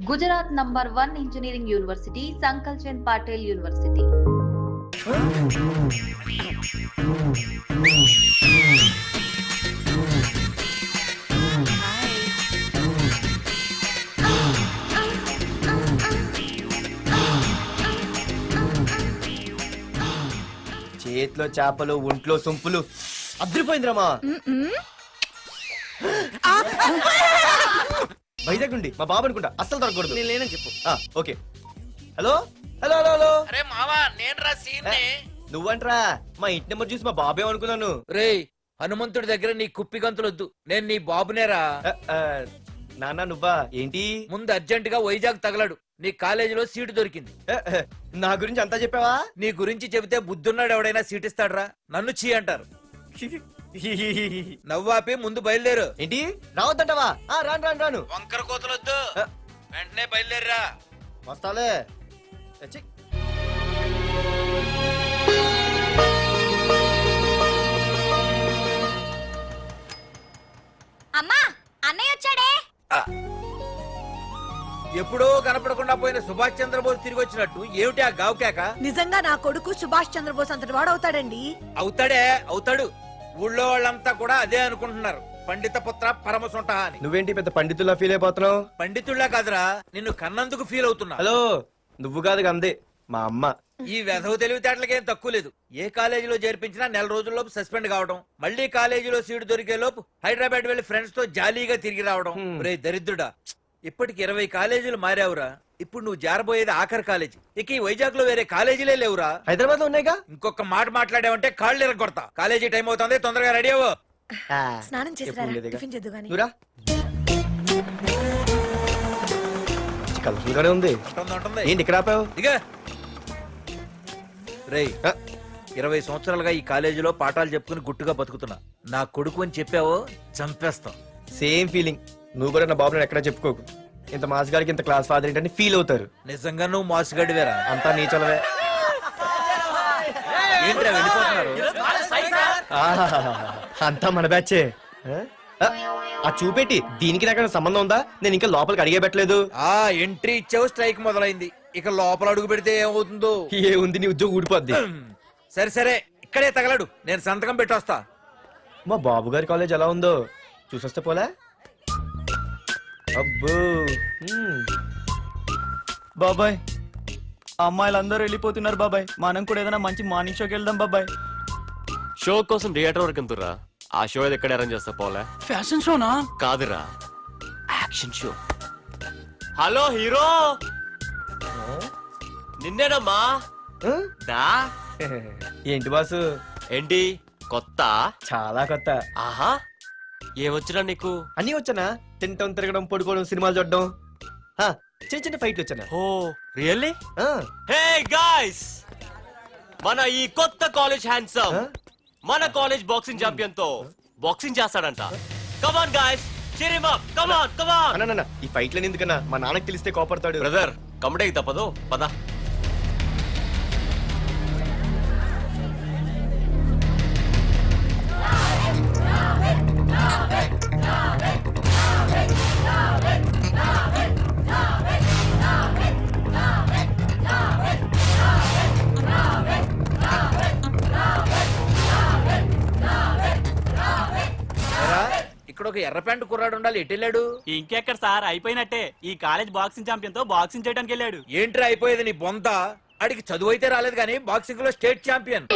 Gujarat number 1 engineering university Sankalchand Patil university. చేతిలో చేపలు ఒంట్లో సొంపులు అద్రిపోయిందిరామా. వైజాగ్ నుండి మా బాబు అనుకుంటా, అస్సలు దొరకకూడదు. నేను లేనని చెప్పు. Okay. Hello hello hello hello. అరే మావా, నేను రా సీన్ని. నువ్వంట్రా? మా ఇంటి నెంబర్ చూసి మా బాబే అనుకున్నాను. రేయ్, హనుమంతుడి దగ్గర నీ కుప్పి గంతులొద్దు, నేను నీ బాబునేరా. నాన్న నువ్వా? ఏంటి? ముందు అర్జెంట్ గా వైజాగ్ తగలడు, నీ కాలేజీలో సీటు దొరికింది. నా గురించి అంతా చెప్పావా? నీ గురించి చెబితే బుద్ధున్నాడు ఎవడైనా సీట్ ఇస్తాడ్రా? నన్ను చీ అంటారు. నవ్వాపి ముందు బయలుదేరు. ఏంటి రావద్దంటావా? రాను రాను రాను. వంకర కోతలొద్దు, వెంటనే బయలుదేరరా. వస్తాలే. అమ్మా, అన్నయ్య వచ్చాడే. ఎప్పుడో కనపడకుండా పోయిన సుభాష్ చంద్రబోస్ తిరిగి వచ్చినట్టు ఏమిటి ఆ గావుకేక? నిజంగా నా కొడుకు సుభాష్ చంద్రబోస్ అంతటి వాడు అవుతాడండి. అవుతాడే, అవుతాడు. ఊళ్ళో వాళ్ళంతా కూడా అదే అనుకుంటున్నారు, పండిత పుత్ర పరమసుంట అని. నువ్వేంటి పెద్ద పండితుల్లా ఫీల్ అయిపోతున్నావు? పండితుళ్ళ కాదురా, నిన్ను కన్నందుకు ఫీల్ అవుతున్నా. హలో, నువ్వు కాదు అందే మా అమ్మ. ఈ వెధవ తెలివితేటలకేం తక్కువ లేదు. ఏ కాలేజీలో చేర్పించినా నెల రోజుల్లోపు సస్పెండ్ కావడం, మళ్ళీ కాలేజీలో సీటు దొరికే లోపు హైదరాబాద్ వెళ్లి ఫ్రెండ్స్ తో జాలీగా తిరిగి రావడం. రే దరిద్రుడా, ఇప్పటికి 20 కాలేజీలు మారావురా. ఇప్పుడు నువ్వు జారబోయేది ఆఖరి కాలేజీ. ఇక ఈ వైజాగ్ లో వేరే కాలేజీలే లేవురా. హైదరాబాద్ లో ఉన్నాయిగా. ఇంకొక మాట మాట్లాడావంటే కాళ్ళు ఎరగొడతా. కాలేజీ టైం అవుతుంది, తొందరగా రెడీ అవ్వు. స్నానం చేసిరా, టిఫిన్ చేద్దు గాని. కలర్ఫుల్ గానే ఉంది. ఏంటి ఇక్కడ ఆపావు? ఇక రేయ్, 20 సంవత్సరాలుగా ఈ కాలేజీలో పాఠాలు చెప్పుకుని గుట్టుగా బతుకుతున్నా. నా కొడుకు అని చెప్పావో చంపేస్తాం. Same feeling. నువ్వు కూడా నా బాబు నేను ఎక్కడా చెప్పుకోకు. ఇంత మాస్ గారికి ఇంత క్లాస్ ఫాదర్ ఏంటని ఫీల్ అవుతారు. నిజంగా నువ్వు మాసుగడివేరా? అంతా నీ చలవే. ఏంట్రా వెళ్ళిపోతున్నారు? అంతా మన బ్యాచే. ఆ చూపెట్టి దీనికి నాకు సంబంధం ఉందా? నేను ఇంకా లోపలికి అడిగే పెట్టలేదు. ఎంట్రీ ఇచ్చావు, స్ట్రైక్ మొదలైంది. ఇక లోపల అడుగు పెడితే ఏమవుతుందో. ఏ ఉంది, నీ ఉద్యోగం ఊడిపోద్ది. సరే సరే, ఇక్కడే తగలడు, నేను సంతకం పెట్టొస్తా. మా బాబు గారి కాలేజ్ ఎలా ఉందో చూసొస్తే పోలే. అబ్బో. బాబాయ్, అమ్మాయిలందరూ వెళ్ళిపోతున్నారు బాబాయ్. మనం కూడా ఏదైనా మంచి మార్నింగ్ షోకి వెళ్దాం బాబాయ్. షో కోసం థియేటర్ వరకు ఎంతురా? ఆ షో ఏది ఎక్కడ అరేంజ్ చేస్తా పోలే? ఫ్యాషన్ షోనా? కాదురా, యాక్షన్ షో. హలో హీరో, నిన్నేనమ్మా. దా. ఏంటి బాసు? ఏంటి కొత్త? చాలా కొత్త. ఆహా, ఏమొచ్చినా నీకు? అన్నీ వచ్చానా? తింటం, తిరగడం, పడుకోవడం, సినిమాలు చూడడం, చిన్న చిన్న ఫైట్లు వచ్చానా? ఓ రియల్లీ? హే గాయ్స్, మన ఈ కొత్త కాలేజ్ హ్యాండ్సమ్ మన కాలేజ్ బాక్సింగ్ ఛాంపియన్ తో బాక్సింగ్ చేస్తాడంట. Come on guys, cheer him up. Come on, come on. అన్న ఈ ఫైట్లని ఎందుకన్నా? మా నాన్నకి తెలిస్తే కోపడతాడు. బ్రదర్, కమడేకి తప్పదు, పద. ఇక్కడ ఒక ఎర్ర ప్యాంటు కుర్రాడు ఉండాలి, ఎటు వెళ్ళాడు? ఇంకెక్కడ సార్, అయిపోయినట్టే. ఈ కాలేజ్ బాక్సింగ్ ఛాంపియన్ తో బాక్సింగ్ చేయడానికి వెళ్ళాడు. ఏంట్రా అయిపోయేది నీ బొంత? అడిగి చదువు అయితే రాలేదు కానీ బాక్సింగ్ లో state champion.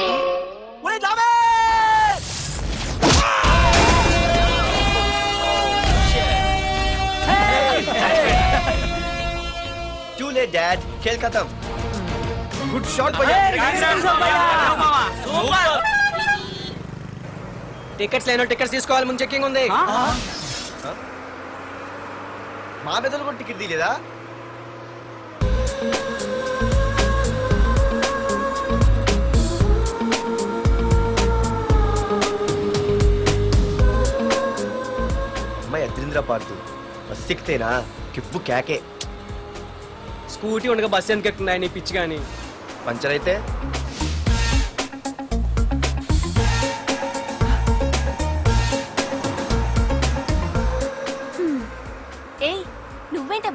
Too late, Dad. खेल खत्म. Good shot, भैया. టికెట్స్ లేనో టికెట్స్ తీసుకోవాలి, ముందు చెక్కింగ్ ఉంది. మా పెద్దలు కూడా టికెట్ తీయలేదా? అమ్మాయి అద్రింద్ర పార్తు బస్ ఎక్కితేనా కిప్పు కేకే. స్కూటీ ఉండగా బస్సు ఎందుకు ఎక్కుతున్నాయి నీ పిచ్చి కానీ? పంచర్ అయితే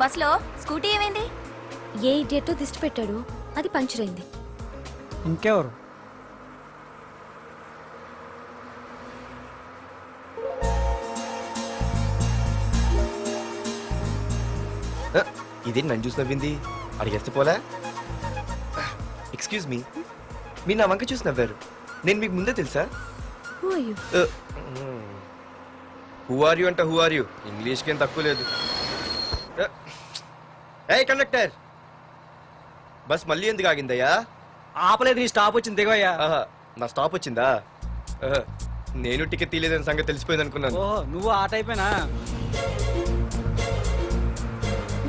బస్ లో స్కూటీ ఏమైంది? ఏ ఇడియట్ దిష్టి పెట్టాడు, అది పంచర్ అయింది. ఇంకెవరు? ఇదేంటి నన్ను చూసి నవ్వింది? అడిగేస్తే పోలే. ఎక్స్క్యూజ్ మీ, మీరు నా వంక చూసి నవ్వారు. నేను మీకు ముందే తెలుసా? Who are you? Who are you అంట హూ ఆర్ యూ, ఇంగ్లీష్కి ఏం తక్కువ లేదు. ఏ కండక్టర్, బస్ మళ్ళీ ఎందుకు ఆగిందయ్యా? ఆపలేదు, నీ స్టాప్ వచ్చింది దిగవయ్యా. ఆహా, నా స్టాప్ వచ్చిందా? ఆహా, నేను టికెట్ తీయలేదని సంగతి తెలిసిపోయింది అనుకున్నాను. ఓహో, నువ్వు ఆ టైపేనా?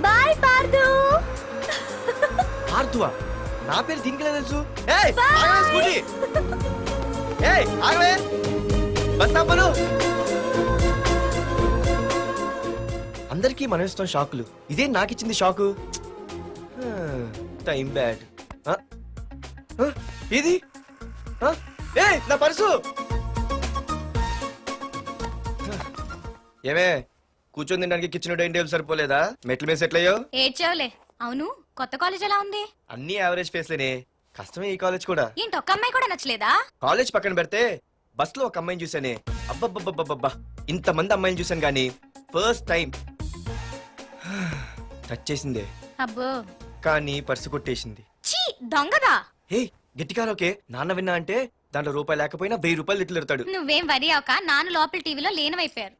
బాయ్ పార్దు. ఆర్తువా? నా పేరు దీనికిలా తెలుసు? ఏయ్, ఆగవే స్కూటీ. ఏయ్, ఆగవే. బస్ ఆపను. అందరికీ మనం ఇస్తాం షాకులు, ఇదే నాకు ఇచ్చింది షాకు. Time bad. ఇది ఏ నా పర్సు. ఏమే, కూర్చొని తినడానికి కిచెన్ డైనింగ్ టేబుల్ సరిపోలేదా? మెట్ల మీద సెట్ అయ్యో. ఏడ్చావులే. అవును, కొత్త కాలేజ్ ఎలా ఉంది? అన్ని యావరేజ్ ఫేస్లేనే, కష్టమే ఈ కాలేజ్ కూడా. ఏంటి, ఒక్క అమ్మాయి కూడా నచ్చలేదా? కాలేజ్ పక్కన పెడితే బస్ లో ఒక అమ్మాయిని చూసానే, అబ్బబ్బబ్బబ్బబ్బా, ఇంతమంది అమ్మాయిని చూసాను కానీ ఫస్ట్ టైం టచ్ చేసిందే, అబ్బో, కానీ పర్సు కొట్టేసింది. చీ దొంగదా. హే, గట్టిగా ఓకే, నాన్న విన్నా అంటే దాంట్లో రూపాయి లేకపోయినా 1000 రూపాయలు తిట్లు. నువ్వేం వరి అవక, నాన్న లోపల టీవీలో లేనవైపోయారు.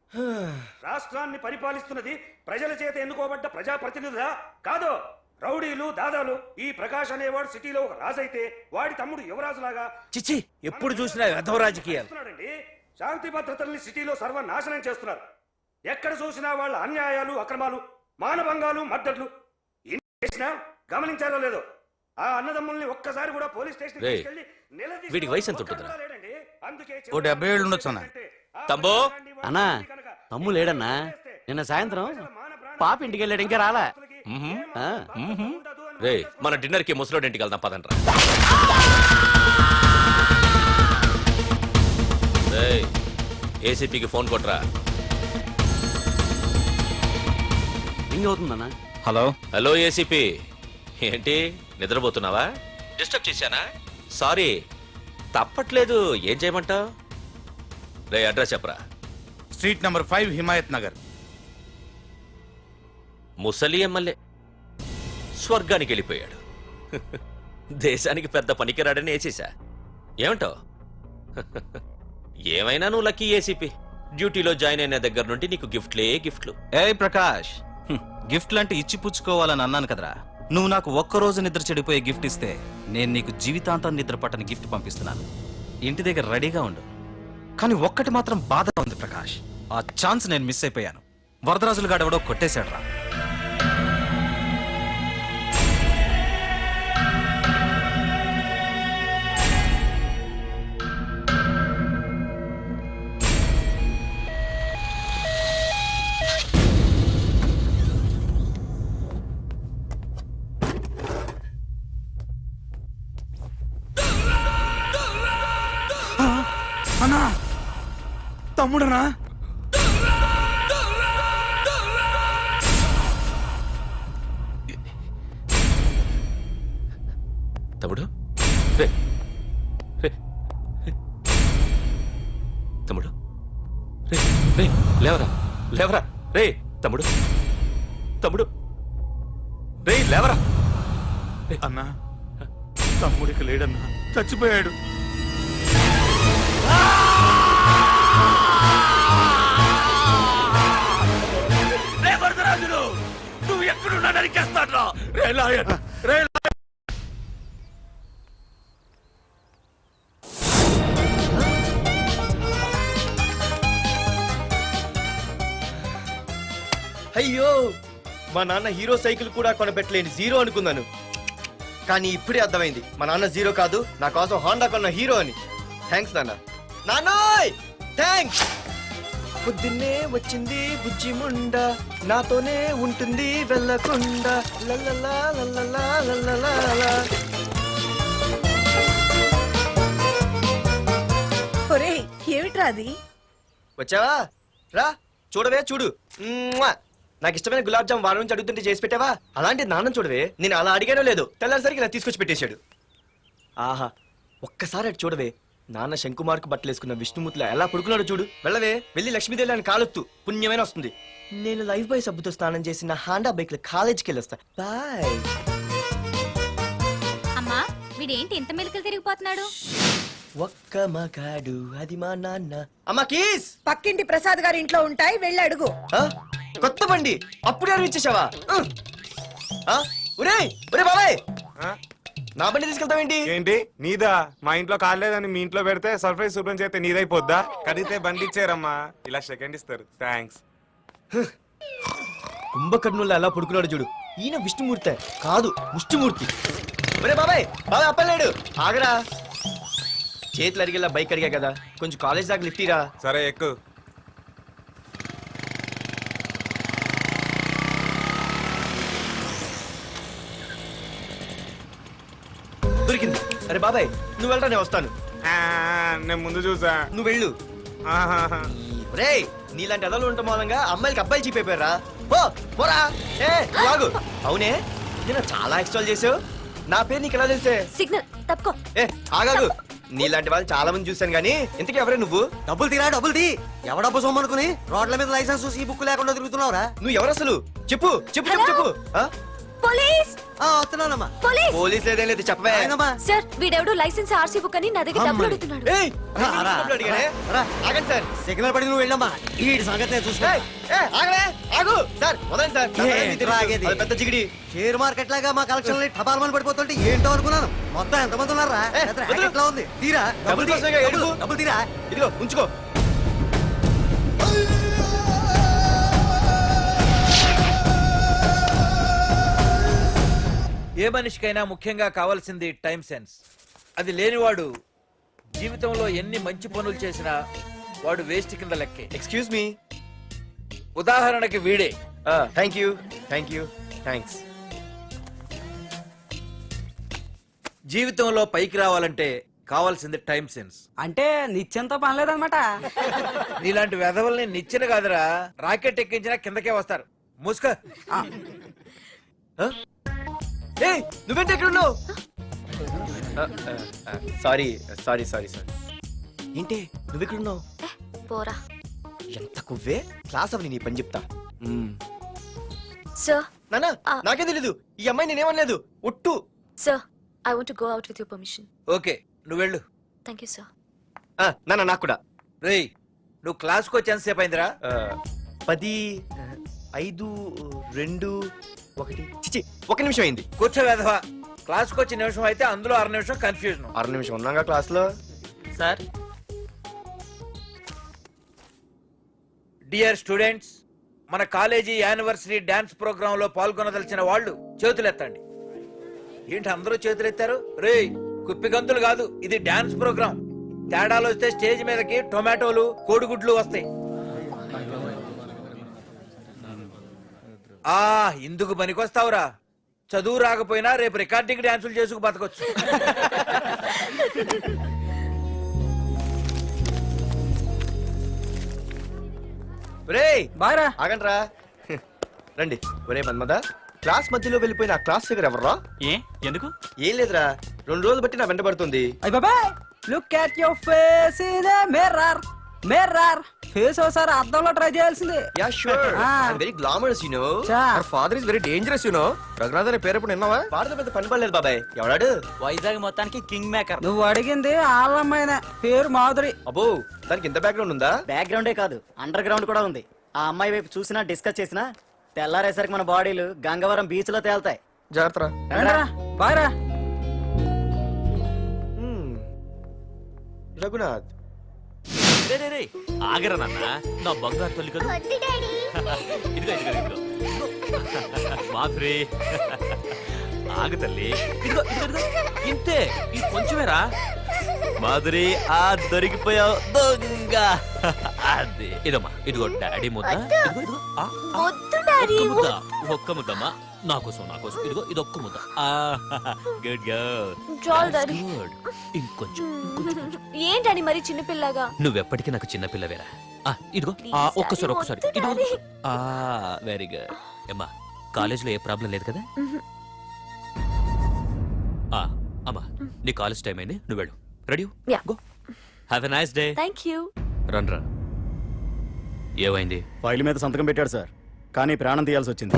రాష్ట్రాన్ని పరిపాలిస్తున్నది ప్రజల చేత ఎన్నుకోబడ్డ ప్రజాప్రతినిధులా కాదు, రౌడీలు దాదాలు. ఈ ప్రకాష్ అనేవాడు సిటీలో ఒక రాజైతే వాడి తమ్ముడు యువరాజులాగా చిచ్చి, ఎప్పుడు చూసినా వెధవ రాజకీయాలు. చేస్తున్నాడండి. శాంతి భద్రతల్ని సిటీలో సర్వనాశనం చేస్తున్నారు. ఎక్కడ చూసినా వాళ్ళ అన్యాయాలు, అక్రమాలు, మానభంగాలు, మద్దతులు. ఇన్ని చేసినా గమనించాలో లేదో, ఆ అన్నదమ్ముల్ని ఒక్కసారి కూడా పోలీస్ స్టేషన్ రేయ్, వీడికి వయసు ఎంత ఉంటుందిరా? ఓ 70 ఏళ్ళు ఉండొచ్చు అన్న. తమ్ముడు? అన్నా, తమ్ము లేడన్నా. నిన్న సాయంత్రం పాప ఇంటికి వెళ్ళాడు, ఇంకా రాలా. రే, మన డిన్నర్ కి ముసలోడి ఇంటికి వెళ్దాం పదండ్రా. రేయ్, ఏసీపీకి ఫోన్ కొట్రా. రింగ్ అవుతుందన్నా. హలో. హలో ఏసీపీ, ఏంటి నిద్రపోతున్నావా? డిస్టర్బ్ చేశానా? సారీ, తప్పట్లేదు. ఏం చేయమంటావు? రే, అడ్రస్ చెప్పరా. Street number 5, Himayat Nagar. ముసలి ఎమ్మెల్యే స్వర్గానికి వెళ్ళిపోయాడు. దేశానికి పెద్ద పనికిరాడని వేసేసా. ఏమంటావు? ఏమైనా నువ్వు లక్కీ ఏసీపీ. డ్యూటీలో జాయిన్ అయిన దగ్గర నుండి నీకు గిఫ్ట్లు. ఏ ప్రకాష్, గిఫ్ట్ లాంటి ఇచ్చి పుచ్చుకోవాలని అన్నాను కదరా. నువ్వు నాకు ఒక్కరోజు నిద్ర చెడిపోయే గిఫ్ట్ ఇస్తే నేను నీకు జీవితాంతం నిద్ర పట్టని గిఫ్ట్ పంపిస్తున్నాను. ఇంటి దగ్గర రెడీగా ఉండు. కానీ ఒక్కటి మాత్రం బాధగా ఉంది ప్రకాష్, ఆ ఛాన్స్ నేను మిస్ అయిపోయాను. వరదరాజులు గాడెవడో కొట్టేశాడు రా. అన్నా, తమ్ముడనా? తమ్ముడు? రే, రే, తమ్ముడు, రే, లేవరా. రే తమ్ముడు, రే లేవరా. అన్నా, తమ్ముడికి లేడన్నా, చచ్చిపోయాడు. రే వరదరాజులు, నువ్వు ఎక్కడున్నా నరికేస్తాడ్రా. రే లాయర్, రే అయ్యో, మా నాన్న హీరో సైకిల్ కూడా కొనబెట్టలేని జీరో అనుకున్నాను. కానీ ఇప్పుడే అర్థమైంది, మా నాన్న జీరో కాదు, నా కోసం హోండా కొన్న హీరో అని. థ్యాంక్స్ నాన్న. నాన్నోయ్ థ్యాంక్స్. పొద్దున్నే వచ్చింది బుజ్జి ముండ, నాతోనే ఉంటుంది వెళ్ళకుండా. లల్లలా లల్లలా లల్లలా. ఒరేయ్, ఏమిట్రా అది? వచ్చావా? రా చూడవే, చూడు. మ్వా. నాకు ఇష్టమైన గులాబ్ జామ్ వారం నుంచి అడుగుతుంటే చేసి పెట్టావా? అలాంటి నాన్న చూడవే, నేను అలా అడిగానో లేదు, తెల్లారిసరికి ఇలా తీసుకొచ్చి పెట్టేశాడు. ఆహా, ఒక్కసారి అటు చూడవే, నాన్న శంకుమార్కు బట్టలేసుకున్న విష్ణుమూర్తిలో ఎలా పడుకున్నాడు చూడు. వెళ్ళవే, వెళ్ళి లక్ష్మీదేవి అని కాలొత్తు, పుణ్యమైన వస్తుంది. నేను లైఫ్ బాయ్ సబ్బుతో స్నానం చేసి నా హాండా బైక్ లో కాలేజీకి వెళ్ళొస్తా. బాయ్. అమ్మా వీడేంటి ఇంత మెలికలు తిరిగిపోతున్నాడు? ఒక్క మగాడు అది మా నాన్న. అమ్మా కీస్. పక్కింటి ప్రసాద్ గారి ఇంట్లో ఉంటాయి, వెళ్ళి అడుగు. ఆ? కొత్త బండి అప్పుడే ఇచ్చేసావా? ఒరే ఒరే బాబాయ్, నా బండి తీసుకెళ్తావేంటి? ఏంటి నీదా? మా ఇంట్లో కాలేదని మీ ఇంట్లో పెడితే సర్ప్రైజ్ శుభ్రం చేస్తే నీదైపోద్దా? కడిగితే బండి ఇచ్చారమ్మా, ఇలా సెకండ్ ఇస్తారు. థ్యాంక్స్. కుంభకర్ణుల్లో ఎలా పడుకున్నాడు చూడు. ఈయన విష్ణుమూర్తి కాదు, ముష్టిమూర్తి. ఒరే బాబాయ్, బాబాయ్ అప్పలేడు, ఆగరా. చేతులు అడిగేలా బైక్ అడిగా కదా, కొంచెం కాలేజ్ దాకా లిఫ్ట్ ఇరా. సరే ఎక్కు. దొరికింది. అరే బాబాయ్ నువ్వు వెళ్ళరా, నేను వస్తాను. నేను ముందు చూసా. నువ్వు వెళ్ళు. ఆహాహా. రే నీలాంటి అదలు ఉండటం మూలంగా అమ్మాయిలకి అబ్బాయిలు చీపైపోయారా? పో పోరా. ఏ నువ్వు ఆగు. అవునే, నేను చాలా ఎక్స్ట్రాల్ చేసావు. నా పేరు నీకు ఎలా తెలిసే? సిగ్నల్ తప్పుకో. ఏ ఆగాగు. నీలాంటి వాళ్ళు చాలా మంది చూశాను గానీ ఇంతకీ ఎవరే నువ్వు? డబ్బులు తీరా, డబ్బులు తీ. ఎవడబ్బు సొమ్మనుకుని రోడ్ల మీద లైసెన్స్ ఈ బుక్ లేకుండా తిరుగుతున్నావురా? నువ్వు ఎవరు అసలు? చెప్పు చెప్పు చెప్పు చెప్పు. ఆ? పోలీస్ వస్తున్నానమ్మా. పోలీస్ పోలీస్ లేదేం లేదు, చెప్పవే. సార్, వీడెవడో లైసెన్స్ ఆర్సీ బుక్ అని నా దగ్గర డబ్బులు అడుగుతున్నాడు. ఏయ్, డబ్బులు అడిగానే? ఆగండి సార్. సిగ్నల్ పడి నువ్వు వెళ్ళమ్మా. ఈ సంగతి చూసుకో. ఏయ్, ఏయ్, ఆగలే, ఆగు. సార్ వదండి సార్. ఏంట్రా ఆగేది? అది పెద్ద జిగిడి. షేర్ మార్కెట్ లాగా మా కలెక్షన్ టపాల్మని పడిపోతుంటే ఏంటో అనుకున్నాను. మొత్తం ఎంతమంది ఉన్నారా? ఎట్లా ఉంది? తీరా డబ్బులు కోసమేగా ఏడుపు. డబ్బులు తీరా. ఇదిగో ఉంచుకో. ఏ మనిషికైనా ముఖ్యంగా కావాల్సింది టైం సెన్స్. అది లేనివాడు జీవితంలో ఎన్ని మంచి పనులు చేసినా వాడు వేస్ట్ కింద లెక్కే. Excuse me. ఉదాహరణకి వీడే. Thank you thank you thanks. జీవితంలో పైకి రావాలంటే కావాల్సింది టైం సెన్స్. అంటే నిత్యంతో పనిలేదన్నమాట. నీలాంటి వెధవల్ని నిచ్చెన కాదురా, రాకెట్ ఎక్కించినా కిందకే వస్తారు. ముసుక. ఏయ్ నువ్వేంటి ఎక్కడ ఉన్నావు? Sorry sorry sorry sorry. ఏంటి నువ్వు ఎక్కడ ఉన్నావు? పోరా. ఎంత కువ్వే. క్లాస్ అవని నీ పని చెప్తా. సార్, నానా నాకే తెలీదు. ఈ అమ్మాయి నేనేమనలేదు, ఒట్టు. Sir, I want to go out with your permission. Okay నువ్వు వెళ్ళు. Thank you sir. నానా నాకు కూడా. రేయ్ నువ్వు క్లాస్కి వచ్చి ఎంతసేపు అయిందిరా? 10, 5, 2, 1 చిచి 1 నిమిషం అయింది. కూర్చో వెధవా. క్లాస్కి వచ్చి నిమిషం అయితే అందులో 6 నిమిషం కన్ఫ్యూజన్. 6 నిమిషం ఉన్నాగా క్లాస్ లో. సార్, డియర్ స్టూడెంట్స్, మన కాలేజీ యానివర్సరీ డాన్స్ ప్రోగ్రామ్ లో పాల్గొనదలిచిన వాళ్ళు చేతులెత్తండి. ఏంటి అందరూ చేతులెత్తారు? రేయ్ కుప్పి గంతులు కాదు, ఇది డాన్స్ ప్రోగ్రామ్. తేడాలు వస్తే స్టేజ్ మీదకి టొమాటోలు కోడిగుడ్లు వస్తాయి. ఇందుకు పనికొస్తావురా. చదువు రాకపోయినా రేపు రికార్డింగ్ డాన్సులు చేసుకు బతకొచ్చు. బాగా ఆగండ్రా. రండి. ఒరే మన్మద, క్లాస్ మధ్యలో వెళ్ళిపోయిన ఆ క్లాస్ ఫిగర్ ఎవర్రా? ఏ ఎందుకు? ఏం లేదురా, 2 రోజులు బట్టి నా వెంట పడుతుంది. అయ్య బాబాయ్, look at your face in a mirror. Mirror face ఒకసారి అద్దంలో ట్రై చేయాల్సింది. Yeah sure. I'm very glamorous you know. Our father is very dangerous you know. Raghunath అనే పేరు ఎప్పుడు విన్నావా? వాడితో పెద్ద పని పడలేదు బాబాయ్. ఎవడాడు? వైజాగ్ మొత్తానికి కింగ్ మేకర్. నువ్వు అడిగింది ఆళ్ళమ్మాయిన పేరు మాధురి. అబ్బో, దానికి ఇంత బ్యాక్గ్రౌండ్ ఉందా? బ్యాక్గ్రౌండే కాదు, అండర్ గ్రౌండ్ కూడా ఉంది. ఆ అమ్మాయి వైపు చూసినా డిస్కస్ చేసినా తెల్లారేసరికి మన బాడీలు గంగవరం బీచ్ లో తేలుతాయి. జాగ్రత్త. బాయ్. రఘునాథ్ ఆగరా నాన్న, నా బంగారు తల్లి కదా. ఇదిగో ఇదిగో ఇదిగో మాధురి, ఆగు తల్లి. ఇదిగో ఇదిగో ఇదిగో, ఇంతే, ఇది కొంచెమేరా. మాధురి, దొరికిపోయావు దొంగ. అదే ఇదమ్మా, ఇదిగో డాడీ ముద్ద. ఇదిగో ఇదిగో, ఒక్క ముద్దమ్మా, నా కోసం ఇదిగో ఇదొక్క ముద్ద. Good girl. గుడ్. ఇంకొంచెం. ఏంటని మరి చిన్నపిల్లగా? నువ్వెప్పటికీ నాకు చిన్నపిల్లవేరా. ఇదిగో ఒక్కసారి ఇదిగో వెరీ గుడ్ అమ్మా కాలేజీలో ఏ ప్రాబ్లం లేదు కదా అమ్మా నీ కాలేజ్ టైం అయింది నువ్వు వెళ్ళు ready Yeah. Go have a nice day thank you. రా ఏమైంది ఫైల్ మీద సంతకం పెట్టాడు సార్ కానీ ప్రాణం తీయాల్సి వచ్చింది.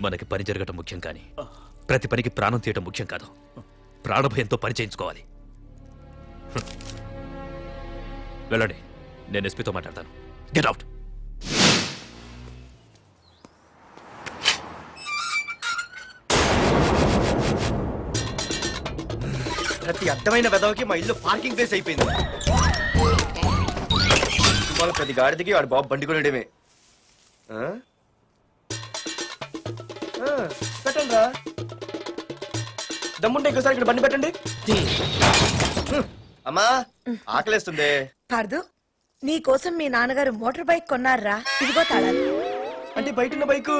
మనకి పని జరగటం ముఖ్యం కానీ ప్రతి పనికి ప్రాణం తీయటం ముఖ్యం కాదు. ప్రాణభయంతో పని చేయించుకోవాలి. వెళ్ళండి, నేను ఎస్పీతో మాట్లాడతాను. Get out. ప్రతి అర్థమైన వెదవకి మా ఇల్లు పార్కింగ్ ప్లేస్ అయిపోయింది. వాళ్ళ ప్రతి గాడిదకి వాడు బాబు బండి కొనడమే. పెట్టండి రా, దమ్ముంటే ఇంకోసారి ఇక్కడ బండి పెట్టండి. అమ్మా ఆకలేస్తుంది. పార్దు నీ కోసం మీ నాన్నగారు మోటార్ బైక్ కొన్నారా? ఇదిగో తాళాలు. అంటే బయట ఉన్న బైకు